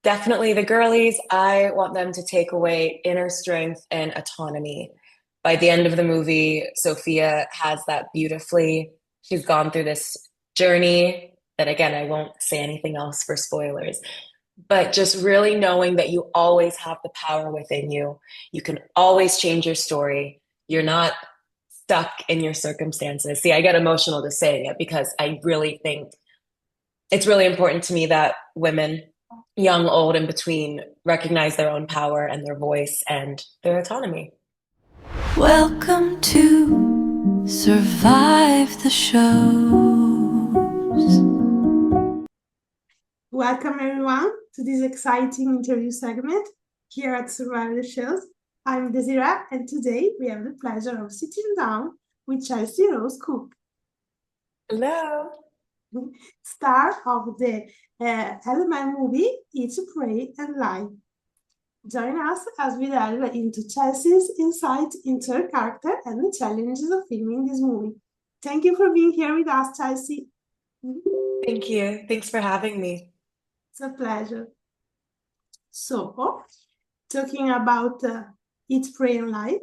Definitely the girlies, I want them to take away inner strength and autonomy. By the end of the movie, Sophia has that beautifully. She's gone through this journey that, again, I won't say anything else for spoilers, but just really knowing that you always have the power within you. You can always change your story. You're not stuck in your circumstances. See, I get emotional to saying it because I really think it's really important to me that women, young, old, in between, recognize their own power and their voice and their autonomy. Welcome to Survive the Shows. Welcome everyone to this exciting interview segment here at Survival Shows. I'm Desira, and today we have the pleasure of sitting down with Chelsea Rose Cook, Hello. star of the LMN movie Eat, Pray and Lie. Join us as we delve into Chelsea's insight into her character and the challenges of filming this movie. Thank you for being here with us, Chelsea. Thank you. Thanks for having me. It's a pleasure. So, talking about Eat, Pray and Lie,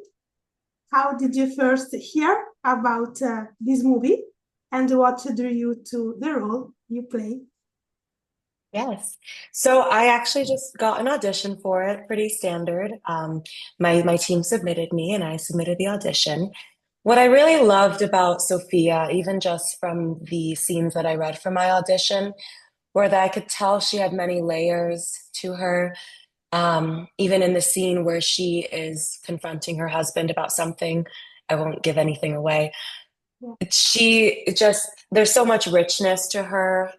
how did you first hear about this movie and what drew you to the role you play? Yes. So I actually just got an audition for it, pretty standard. My team submitted me and I submitted the audition. What I really loved about Sophia, even just from the scenes that I read for my audition, were that I could tell she had many layers to her. Even in the scene where she is confronting her husband about something, I won't give anything away. Yeah. She just, there's so much richness to her.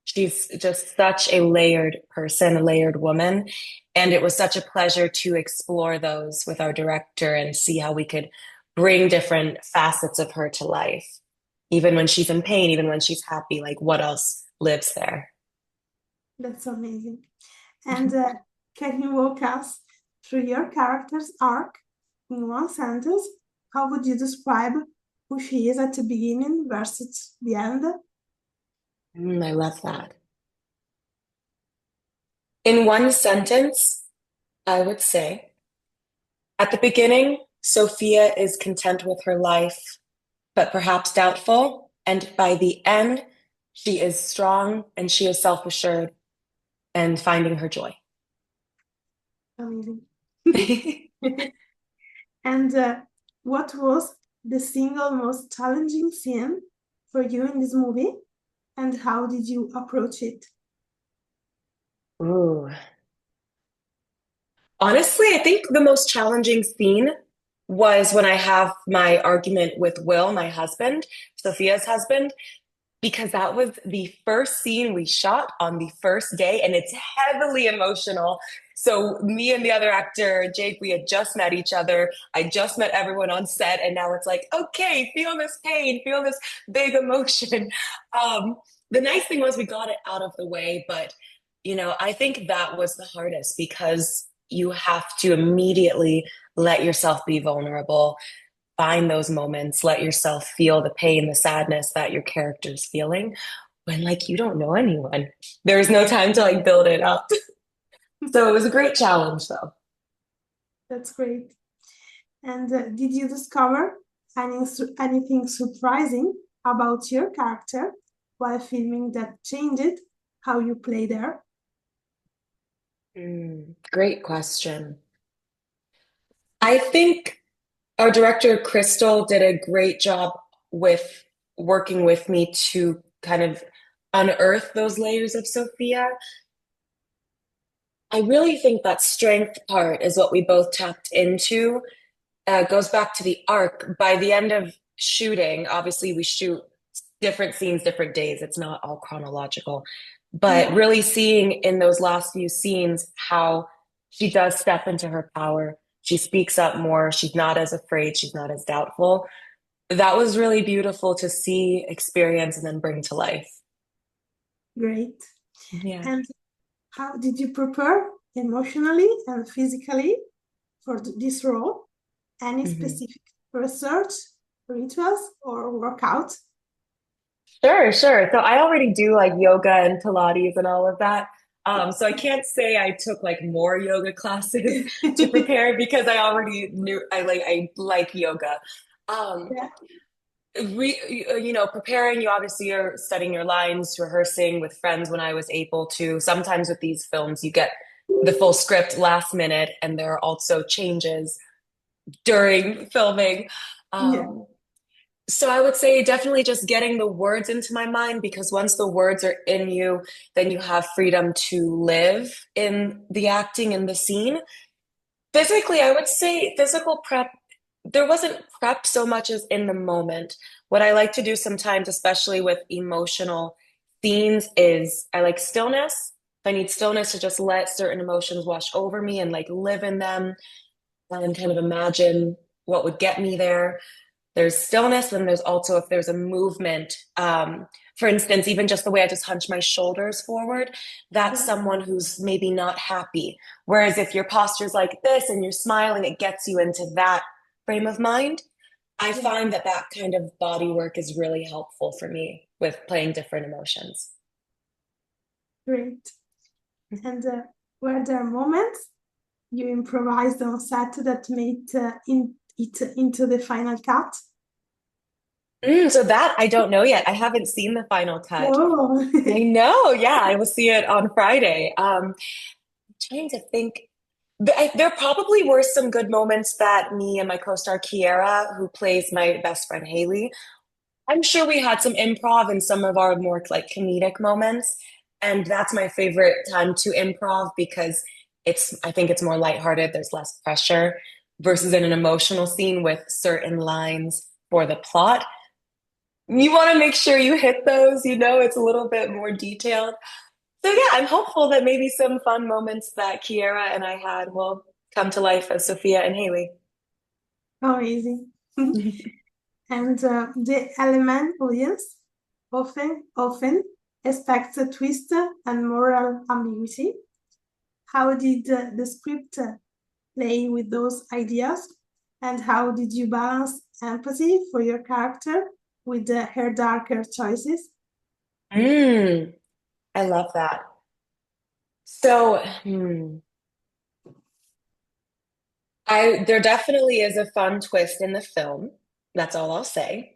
She's just such a layered person, a layered woman. And it was such a pleasure to explore those with our director and see how we could bring different facets of her to life. Even when she's in pain, even when she's happy, like what else lives there? That's amazing. And can you walk us through your character's arc in one sentence? How would you describe who she is at the beginning versus the end? I love that. In one sentence, I would say, at the beginning, Sophia is content with her life, but perhaps doubtful. And by the end, she is strong and she is self-assured and finding her joy. Amazing. And what was the single most challenging scene for you in this movie, and how did you approach it? Ooh. Honestly, I think the most challenging scene was when I have my argument with Will, my husband, Sophia's husband, because that was the first scene we shot on the first day, and it's heavily emotional. So me and the other actor, Jake, we had just met each other. I just met everyone on set, and now it's like, okay, feel this pain, feel this big emotion. Um, the nice thing was we got it out of the way, but I think that was the hardest because you have to immediately let yourself be vulnerable, find those moments, let yourself feel the pain, the sadness that your character's feeling when like you don't know anyone. There's no time to like build it up. So it was a great challenge though. That's great. And did you discover anything surprising about your character while filming that changed how you play there? Great question. I think our director, Crystal, did a great job with working with me to kind of unearth those layers of Sophia. I really think that strength part is what we both tapped into. Goes back to the arc. By the end of shooting, obviously we shoot different scenes, different days. It's not all chronological, but Yeah. really seeing in those last few scenes how she does step into her power. She speaks up more. She's not as afraid. She's not as doubtful. That was really beautiful to see, experience, and then bring to life. Great. Yeah. And how did you prepare emotionally and physically for this role? Any Mhm. specific research, rituals, or workout? Sure, sure. So I already do like yoga and Pilates and all of that. So I can't say I took like more yoga classes to prepare because I already knew I like yoga. Um, Yeah, preparing, you obviously are studying your lines, rehearsing with friends when I was able to. Sometimes with these films, you get the full script last minute, and there are also changes during filming. yeah, Um, so I would say definitely just getting the words into my mind because once the words are in you, then you have freedom to live in the acting in the scene. Physically, I would say physical prep, there wasn't prep so much as in the moment. What I like to do sometimes, especially with emotional scenes, is I like stillness. I need stillness to just let certain emotions wash over me and like live in them and kind of imagine what would get me there. There's stillness, and there's also if there's a movement. For instance, even just the way I just hunch my shoulders forward, that's yeah, someone who's maybe not happy. Whereas if your posture's like this and you're smiling, it gets you into that frame of mind. I yeah. find that that kind of body work is really helpful for me with playing different emotions. Great. And were there moments you improvised on set that made it into the final cut? So that I don't know yet. I haven't seen the final cut. Oh, I know. Yeah, I will see it on Friday. Trying to think. There probably were some good moments that me and my co-star Kiera, who plays my best friend Haley, I'm sure we had some improv in some of our more like comedic moments. And that's my favorite time to improv because I think it's more lighthearted, there's less pressure versus in an emotional scene with certain lines for the plot. You want to make sure you hit those, it's a little bit more detailed. So yeah, I'm hopeful that maybe some fun moments that Kiera and I had will come to life as Sophia and Haley. amazing. And the LMN audience often expects a twist and moral ambiguity. How did the script play with those ideas? And how did you balance empathy for your character with her darker choices? Mm, I love that. So, there definitely is a fun twist in the film. That's all I'll say.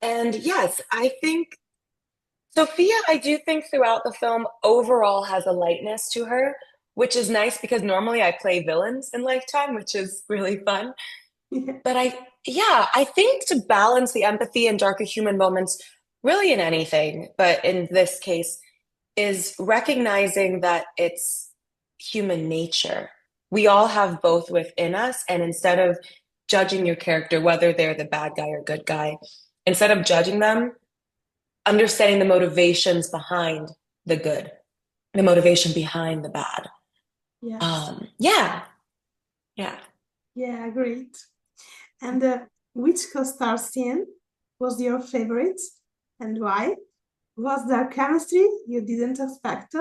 And yes, I think Sophia, I do think throughout the film overall has a lightness to her, which is nice because normally I play villains in Lifetime, which is really fun. Yeah, But I think to balance the empathy and darker human moments, really in anything, but in this case, is recognizing that it's human nature. We all have both within us, and instead of judging your character, whether they're the bad guy or good guy, instead of judging them, understanding the motivations behind the good, the motivation behind the bad. yes, Yeah, yeah. yeah, great. And which co-star scene was your favorite and why? Was there chemistry you didn't expect?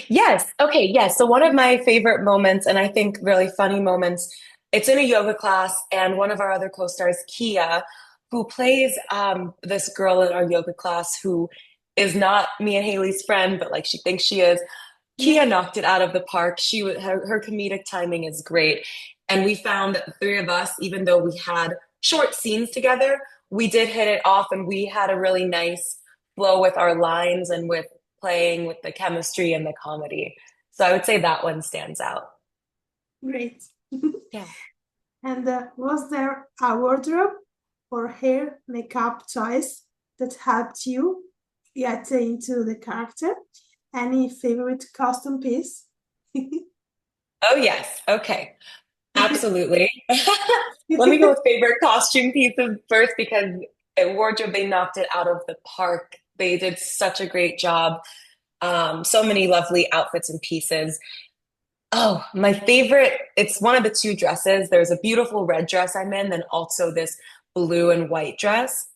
Yes. Okay. Yes. So one of my favorite moments, and I think really funny moments, it's in a yoga class, and one of our other co-stars, Kia, who plays this girl in our yoga class who is not me and Haley's friend, but like she thinks she is. Yeah, Kia knocked it out of the park. Her comedic timing is great, and we found that the three of us, even though we had short scenes together, we did hit it off, and we had a really nice flow with our lines and with playing with the chemistry and the comedy. So I would say that one stands out. great. Yeah. And was there a wardrobe or hair makeup choice that helped you get into the character? Any favorite costume piece? Oh, yes. Okay. Absolutely. Let me go with favorite costume pieces first because at wardrobe, they knocked it out of the park. They did such a great job. So many lovely outfits and pieces. Oh, my favorite, it's one of the two dresses. There's a beautiful red dress I'm in, then also this blue and white dress.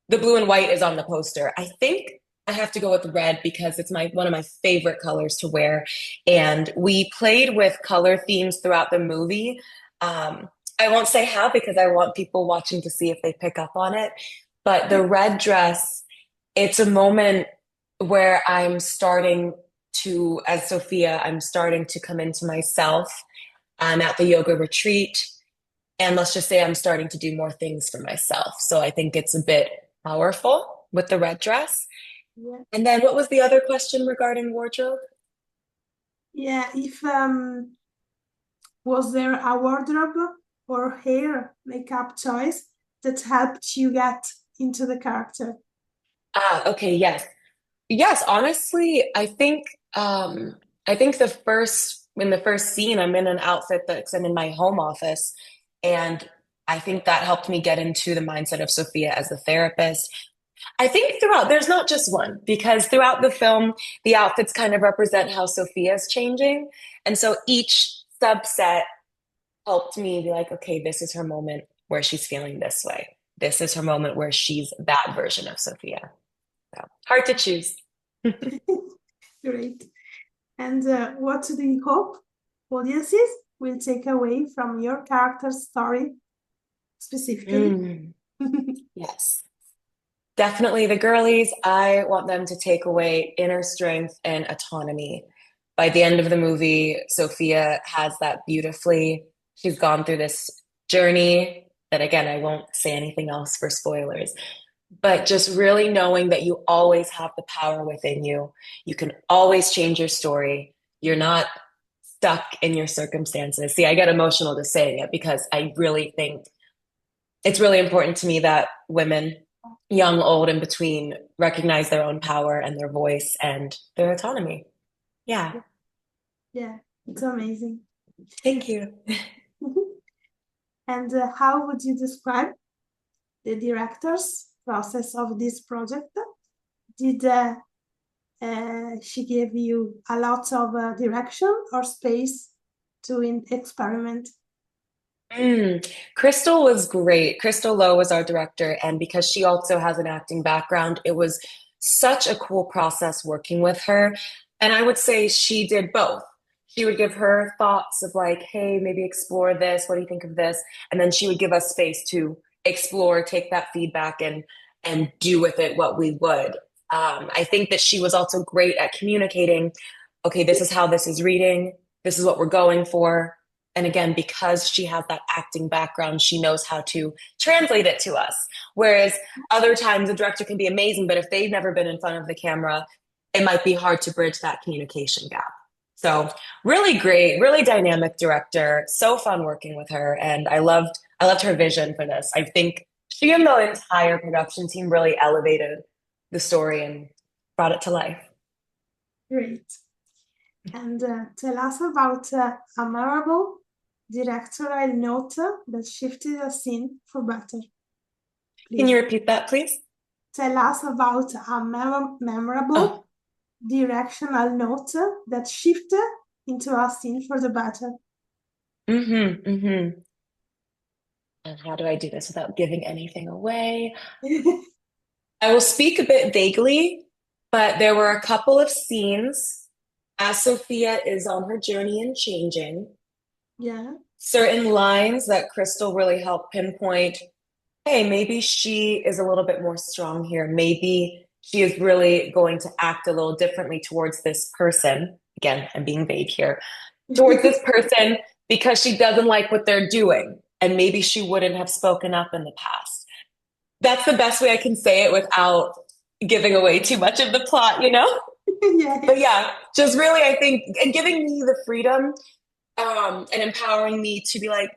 The blue and white is on the poster. I think I have to go with red because it's my one of my favorite colors to wear. And we played with color themes throughout the movie. I won't say how because I want people watching to see if they pick up on it. But the red dress, it's a moment. where I'm starting to, as Sophia, I'm starting to come into myself. I'm at the yoga retreat, and let's just say I'm starting to do more things for myself. So I think it's a bit powerful with the red dress. Yeah. And then what was the other question regarding wardrobe? Yeah, if was there a wardrobe or hair makeup choice that helped you get into the character? Ah, okay, yes. Yes, honestly, I think the first in the first scene I'm in an outfit that's I'm in my home office, and I think that helped me get into the mindset of Sophia as a therapist. I think throughout there's not just one, because throughout the film the outfits kind of represent how Sophia's changing, and so each subset helped me be like, okay, this is her moment where she's feeling this way. This is her moment where she's that version of Sophia. So hard to choose. Great. And what do you hope audiences will take away from your character's story specifically? Mm, yes. Definitely the girlies, I want them to take away inner strength and autonomy. By the end of the movie, Sophia has that beautifully. She's gone through this journey that, again, I won't say anything else for spoilers, but just really knowing that you always have the power within you. You can always change your story. You're not stuck in your circumstances. See, I get emotional just saying it because I really think it's really important to me that women, young, old, in between, recognize their own power and their voice and their autonomy. Yeah. Yeah, it's amazing. Thank you. And how would you describe the director's process of this project? Did she give you a lot of direction or space to experiment? Crystal was great. Crystal Lowe was our director, and because she also has an acting background, it was such a cool process working with her. And I would say she did both. She would give her thoughts of like, hey, maybe explore this. What do you think of this? And then she would give us space to explore, take that feedback, and do with it what we would. I think that she was also great at communicating. Okay, this is how this is reading. This is what we're going for, and again, because she has that acting background, she knows how to translate it to us. Whereas other times, a director can be amazing, but if they've never been in front of the camera, it might be hard to bridge that communication gap. So really great, really dynamic director. So fun working with her, and I loved her vision for this. I think she and the entire production team really elevated the story and brought it to life. Great. And tell us about a memorable directorial note that shifted a scene for better. Can Please you repeat that, please? tell us about a memorable Oh, directional note that shifted into a scene for the better. mm-hmm. And how do I do this without giving anything away? I will speak a bit vaguely, but there were a couple of scenes as Sophia is on her journey and changing. Yeah. Certain lines that Crystal really helped pinpoint, hey, maybe she is a little bit more strong here. Maybe she is really going to act a little differently towards this person. Again, I'm being vague here. Towards this person because she doesn't like what they're doing. And maybe she wouldn't have spoken up in the past. That's the best way I can say it without giving away too much of the plot, you know? Yeah. But yeah, just really, I think, and giving me the freedom and empowering me to be like,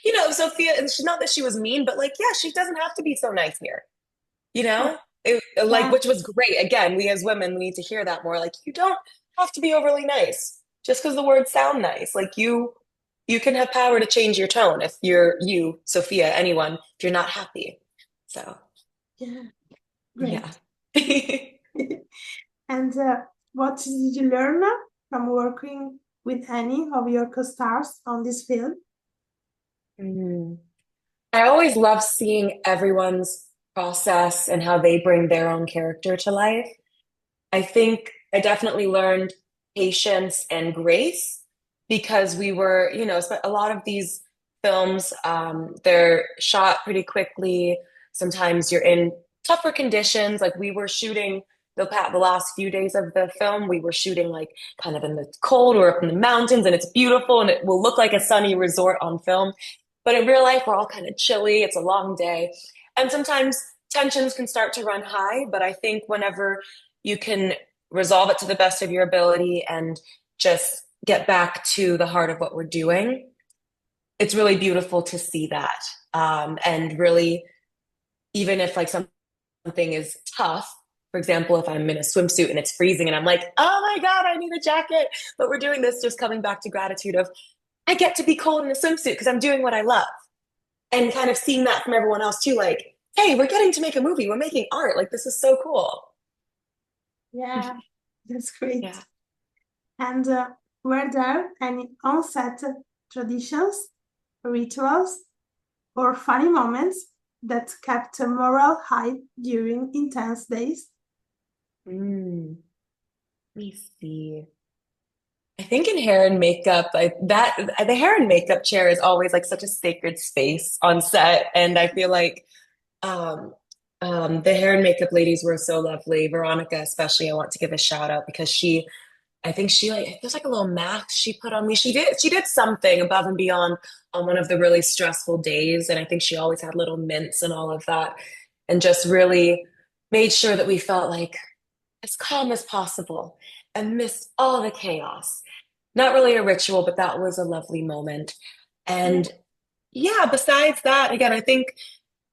you know, Sophia, and she, not that she was mean, but like, yeah, she doesn't have to be so nice here, you know? Like, Yeah. which was great. Again, we as women, we need to hear that more. Like, you don't have to be overly nice just because the words sound nice. Like, you can have power to change your tone if you're you, Sophia, anyone, if you're not happy. So, Yeah. yeah. Great. And what did you learn from working with any of your co-stars on this film? Mm. I always love seeing everyone's process and how they bring their own character to life. I think I definitely learned patience and grace because we were, you know, a lot of these films, they're shot pretty quickly. Sometimes you're in tougher conditions. Like we were shooting the last few days of the film, we were shooting like kind of in the cold or up in the mountains, and it's beautiful and it will look like a sunny resort on film. But in real life, we're all kind of chilly. It's a long day. And sometimes tensions can start to run high. But I think whenever you can resolve it to the best of your ability and just get back to the heart of what we're doing, it's really beautiful to see that. And really, even if like something is tough, for example, if I'm in a swimsuit and it's freezing and I'm like, oh my God, I need a jacket, but we're doing this, just coming back to gratitude of I get to be cold in a swimsuit because I'm doing what I love. And kind of seeing that from everyone else too, like, hey, we're getting to make a movie, we're making art, like this is so cool. Yeah, that's great. Yeah. And were there any on-set traditions, rituals, or funny moments that kept a morale high during intense days? Let me see. I think in hair and makeup, the hair and makeup chair is always like such a sacred space on set, and I feel like um, the hair and makeup ladies were so lovely. Veronica, especially, I want to give a shout out because I think she like there's like a little mask she put on me. She did something above and beyond on one of the really stressful days, and I think she always had little mints and all of that, and just really made sure that we felt like as calm as possible and missed all the chaos. Not really a ritual, but that was a lovely moment. And yeah, besides that, again, I think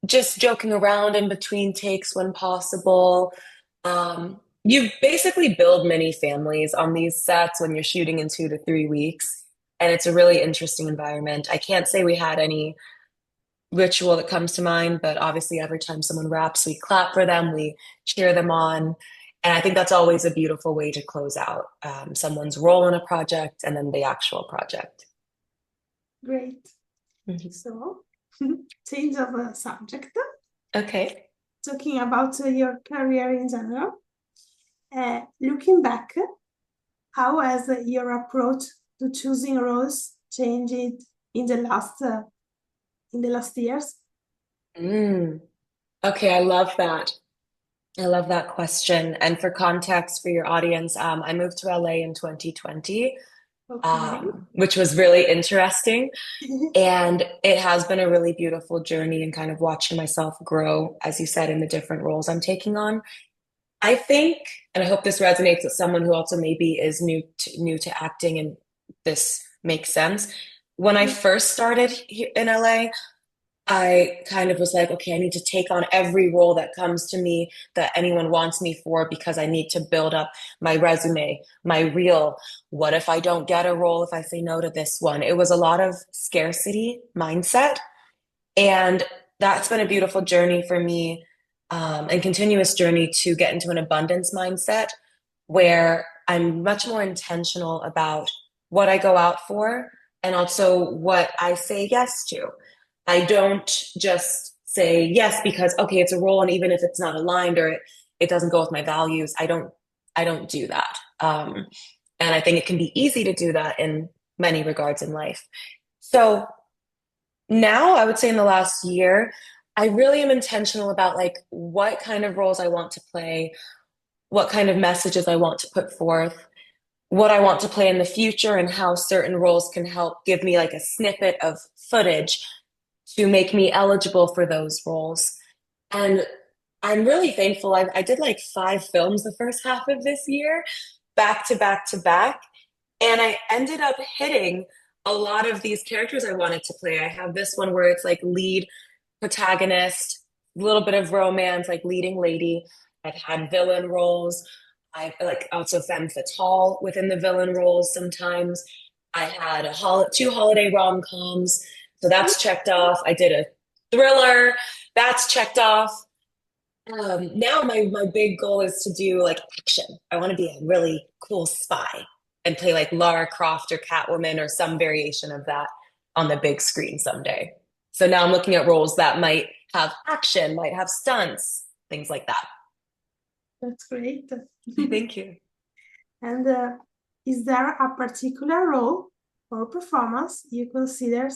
just joking around in between takes when possible. You basically build many families on these sets when you're shooting in 2 to 3 weeks. And it's a really interesting environment. I can't say we had any ritual that comes to mind, but obviously every time someone raps, we clap for them, we cheer them on. And I think that's always a beautiful way to close out someone's role in a project and then the actual project. Great. So, change of subject. Okay. Talking about your career in general. Looking back, how has your approach to choosing roles changed in the last years? Okay, I love that. I love that question. And for context for your audience, I moved to LA in 2020, Okay. which was really interesting. And it has been a really beautiful journey and kind of watching myself grow, as you said, in the different roles I'm taking on. I think, and I hope this resonates with someone who also maybe is new to acting and this makes sense. When I first started here in LA, I kind of was like, okay, I need to take on every role that comes to me that anyone wants me for because I need to build up my resume, my reel. What if I don't get a role if I say no to this one? It was a lot of scarcity mindset. And that's been a beautiful journey for me, and continuous journey to get into an abundance mindset where I'm much more intentional about what I go out for and also what I say yes to. I don't just say yes because okay, it's a role, and even if it's not aligned or it doesn't go with my values, I don't do that. And I think it can be easy to do that in many regards in life. So now I would say in the last year, I really am intentional about like what kind of roles I want to play, what kind of messages I want to put forth, what I want to play in the future, and how certain roles can help give me like a snippet of footage to make me eligible for those roles. And I'm really thankful. I did like 5 films the first half of this year, back to back to back. And I ended up hitting a lot of these characters I wanted to play. I have this one where it's like lead protagonist, a little bit of romance, like leading lady. I've had villain roles. I've like also femme fatale within the villain roles sometimes. I had two holiday rom-coms, so that's checked off. I did a thriller, that's checked off. Now my big goal is to do like action. I want to be a really cool spy and play like Lara Croft or Catwoman or some variation of that on the big screen someday. So now I'm looking at roles that might have action, might have stunts, things like that. That's great. Thank you. And is there a particular role or performance you consider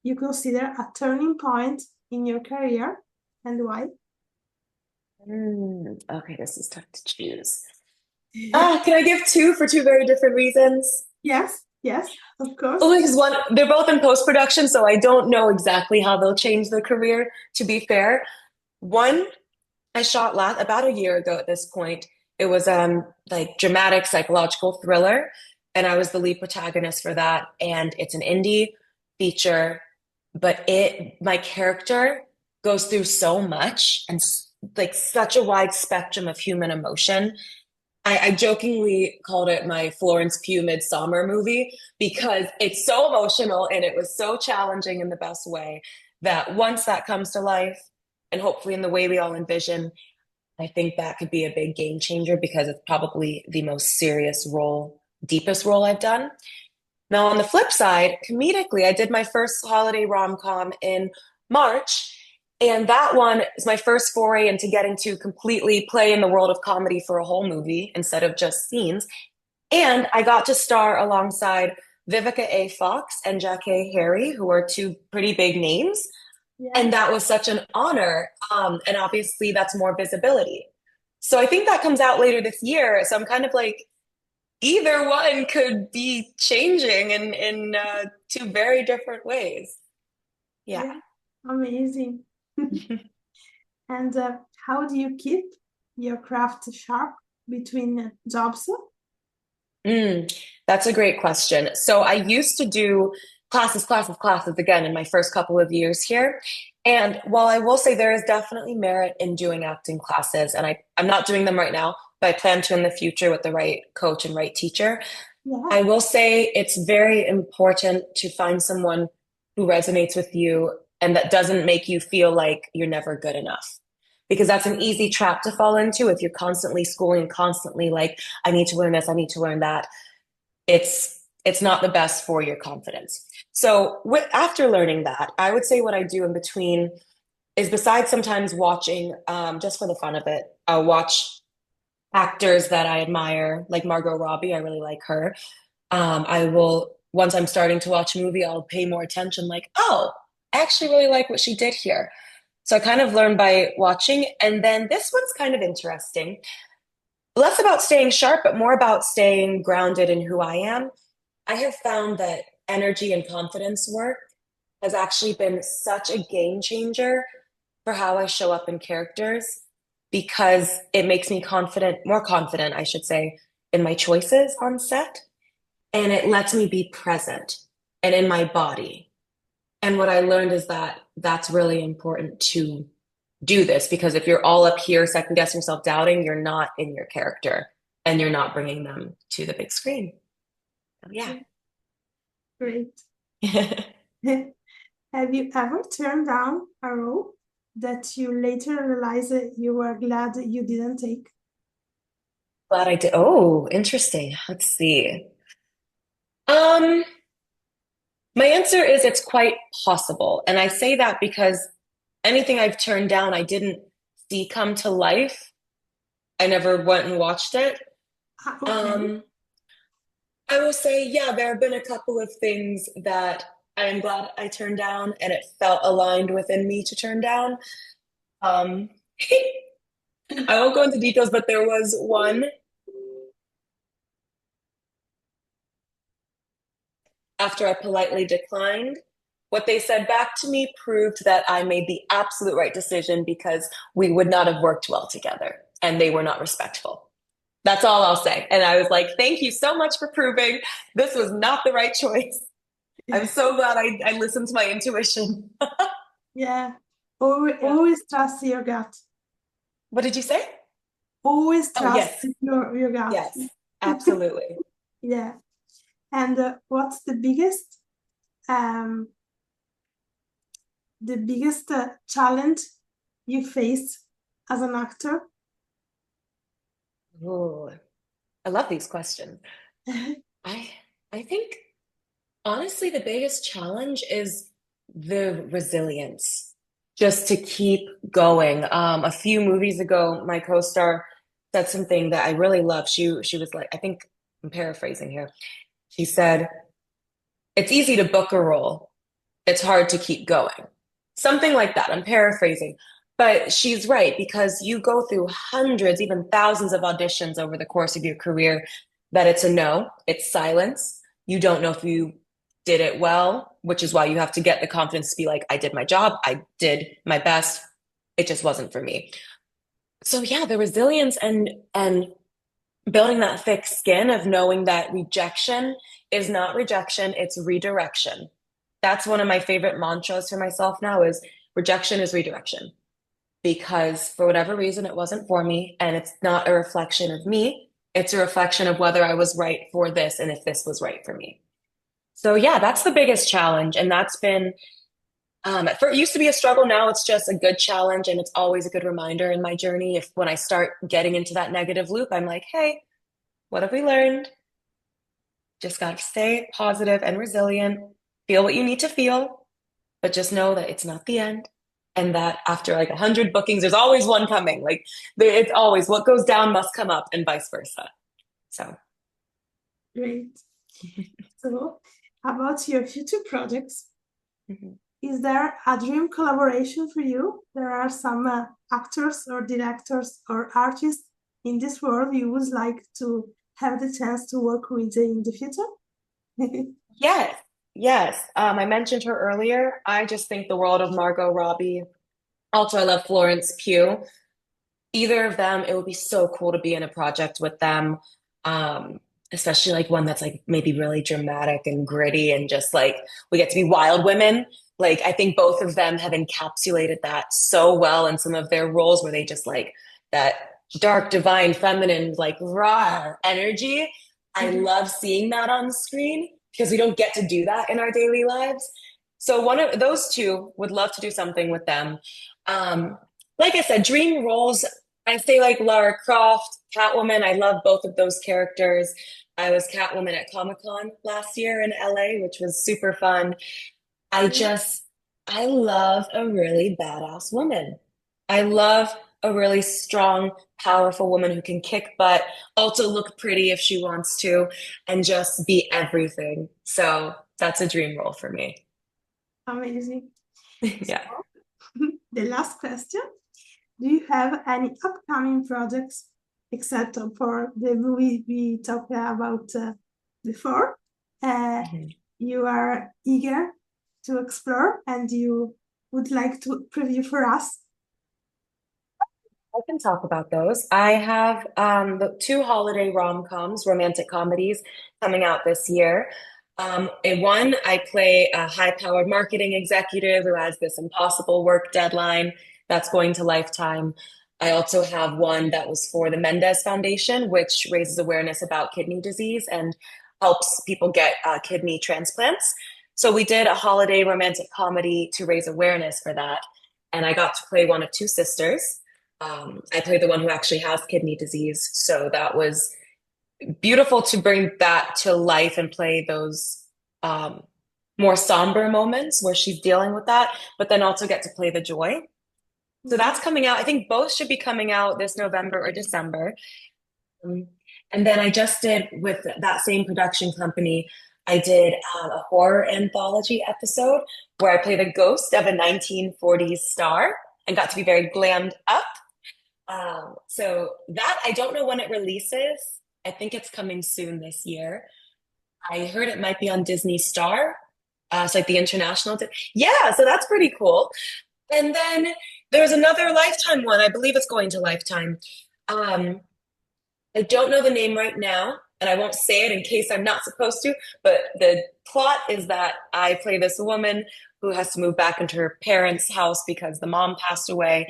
a turning point in your career, and why? Okay, this is tough to choose. Can I give two for two very different reasons? Yes, yes, of course. Only because one, they're both in post-production, so I don't know exactly how they'll change their career, to be fair. One, I shot last about a year ago at this point. It was like dramatic psychological thriller, and I was the lead protagonist for that. And it's an indie feature, but it my character goes through so much and like such a wide spectrum of human emotion. I jokingly called it my Florence Pugh Midsummer movie because it's so emotional and it was so challenging in the best way that once that comes to life, and hopefully in the way we all envision, I think that could be a big game changer because it's probably the most serious role, deepest role I've done. Now, on the flip side, comedically, I did my first holiday rom-com in March, and that one is my first foray into getting to completely play in the world of comedy for a whole movie instead of just scenes. And I got to star alongside Vivica A. Fox and Jackée Harry, who are two pretty big names. Yeah, And that was such an honor. And obviously, that's more visibility. So I think that comes out later this year. So I'm kind of like, either one could be changing in two very different ways. Yeah. yeah, amazing. And how do you keep your craft sharp between jobs? Mm, that's a great question. So I used to do classes again in my first couple of years here. And while I will say there is definitely merit in doing acting classes, and I'm not doing them right now, but I plan to in the future with the right coach and right teacher. Yeah, I will say it's very important to find someone who resonates with you and that doesn't make you feel like you're never good enough. Because that's an easy trap to fall into if you're constantly schooling, constantly like, I need to learn this, I need to learn that. It's not the best for your confidence. So after learning that, I would say what I do in between is besides sometimes watching, just for the fun of it, I'll watch actors that I admire, like Margot Robbie. I really like her. I will, once I'm starting to watch a movie, I'll pay more attention, like, oh, I actually really like what she did here. So I kind of learn by watching. And then this one's kind of interesting. Less about staying sharp, but more about staying grounded in who I am. I have found that energy and confidence work has actually been such a game changer for how I show up in characters because it makes me confident, more confident, I should say, in my choices on set. And it lets me be present and in my body. And what I learned is that that's really important to do this because if you're all up here second guessing yourself, doubting, you're not in your character and you're not bringing them to the big screen. So, yeah. great. Have you ever turned down a role that you later realized that you were glad you didn't take? Glad I did. Oh, interesting. Let's see. Um, my answer is it's quite possible. And I say that because anything I've turned down, I didn't see come to life. I never went and watched it. Okay. Um, I will say, yeah, there have been a couple of things that I am glad I turned down and it felt aligned within me to turn down. Um, I won't go into details, but there was one after I politely declined. What they said back to me proved that I made the absolute right decision because we would not have worked well together and they were not respectful. That's all I'll say. And I was like, thank you so much for proving this was not the right choice. I'm so glad I listened to my intuition. Yeah. Always, Yeah. always trust your gut. What did you say? Always Oh, trust yes. your gut. Yes, absolutely. Yeah. And what's um the biggest challenge you faced as an actor? Ooh, I love these questions. I I think honestly the biggest challenge is the resilience just to keep going. A few movies ago, my co-star said something that I really love. She was like, I think I'm paraphrasing here. She said, "It's easy to book a role. It's hard to keep going." Something like that. I'm paraphrasing. But she's right because you go through hundreds, even thousands of auditions over the course of your career that it's a no, it's silence. You don't know if you did it well, which is why you have to get the confidence to be like, I did my job, I did my best. It just wasn't for me. So yeah, the resilience and building that thick skin of knowing that rejection is not rejection, it's redirection. That's one of my favorite mantras for myself now is rejection is redirection because for whatever reason it wasn't for me and it's not a reflection of me, it's a reflection of whether I was right for this and if this was right for me. So yeah, that's the biggest challenge and that's been it used to be a struggle. Now it's just a good challenge and it's always a good reminder in my journey. If when I start getting into that negative loop, I'm like, hey, what have we learned? Just got to stay positive and resilient, feel what you need to feel, but just know that it's not the end. And that after like 100 bookings, there's always one coming. Like it's always what goes down must come up and vice versa. So Great. So, about your future projects, mhm. is there a dream collaboration for you? There are some actors or directors or artists in this world you would like to have the chance to work with in the future? Yes, yes. I mentioned her earlier. I just think the world of Margot Robbie. Also, I love Florence Pugh. Either of them, it would be so cool to be in a project with them. Um, Especially like one that's like maybe really dramatic and gritty and just like we get to be wild women. Like I think both of them have encapsulated that so well in some of their roles where they just like that dark, divine, feminine, like raw energy. I love seeing that on screen because we don't get to do that in our daily lives. So one of those two would love to do something with them. Um, like I said, dream roles I say like Lara Croft, Catwoman. I love both of those characters. I was Catwoman at Comic-Con last year in LA, which was super fun. I just, I love a really badass woman. I love a really strong, powerful woman who can kick butt, also look pretty if she wants to, and just be everything. So that's a dream role for me. Amazing. Yeah. The last question. Do you have any upcoming projects except for the movie we talked about before? Mhm. You are eager to explore and you would like to preview for us? I can talk about those. I have the two holiday rom-coms, romantic comedies coming out this year. In one, I play a high-powered marketing executive who has this impossible work deadline that's going to Lifetime. I also have one that was for the Mendez Foundation, which raises awareness about kidney disease and helps people get kidney transplants. So we did a holiday romantic comedy to raise awareness for that. And I got to play one of two sisters. I played the one who actually has kidney disease. So that was beautiful to bring that to life and play those um, more somber moments where she's dealing with that, but then also get to play the joy. So that's coming out. I think both should be coming out this November or December. Um, and then I just did with that same production company, I did a horror anthology episode where I played the ghost of a 1940s star and got to be very glammed up. So that I don't know when it releases. I think it's coming soon this year. I heard it might be on Disney Star. It's like the international. Yeah, so that's pretty cool. And then there's another Lifetime one. I believe it's going to Lifetime. Um, I don't know the name right now, and I won't say it in case I'm not supposed to, but the plot is that I play this woman who has to move back into her parents' house because the mom passed away,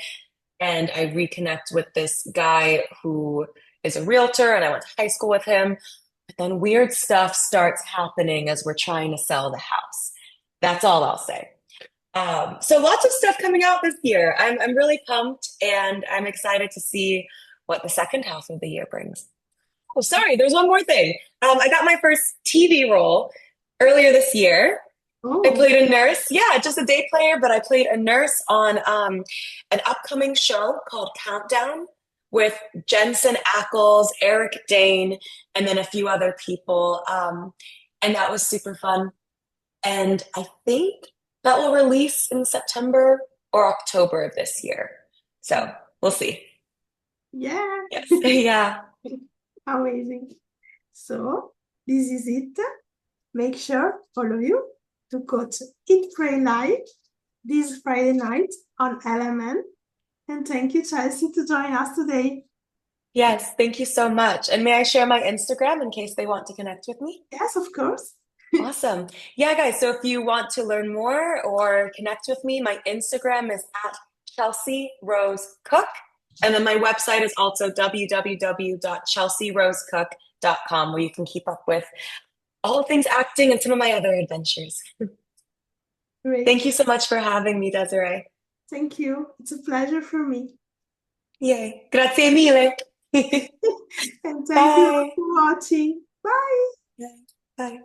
and I reconnect with this guy who is a realtor, and I went to high school with him. But then weird stuff starts happening as we're trying to sell the house. That's all I'll say. So lots of stuff coming out this year. I'm really pumped, and I'm excited to see what the second half of the year brings. Oh, sorry, there's one more thing. I got my first TV role earlier this year. I Oh, played a nurse. Yeah, just a day player, but I played a nurse on an upcoming show called Countdown with Jensen Ackles, Eric Dane, and then a few other people. And that was super fun. And I think that will release in September or October of this year. So we'll see. Yeah. Yes. Yeah. Amazing. So this is it. Make sure, all of you, to coach Eat, Pray, Live this Friday night on LMN. And thank you, Chelsea, to join us today. Yes. Thank you so much. And may I share my Instagram in case they want to connect with me? Yes, of course. Awesome. Yeah, guys. So if you want to learn more or connect with me, my Instagram is at Chelsea Rose Cook. And then my website is also www.chelsearosecook.com, where you can keep up with all things acting and some of my other adventures. Great. Thank you so much for having me, Desiree. Thank you. It's a pleasure for me. Yay. Grazie mille. And thank you Bye. for watching. Bye. Bye.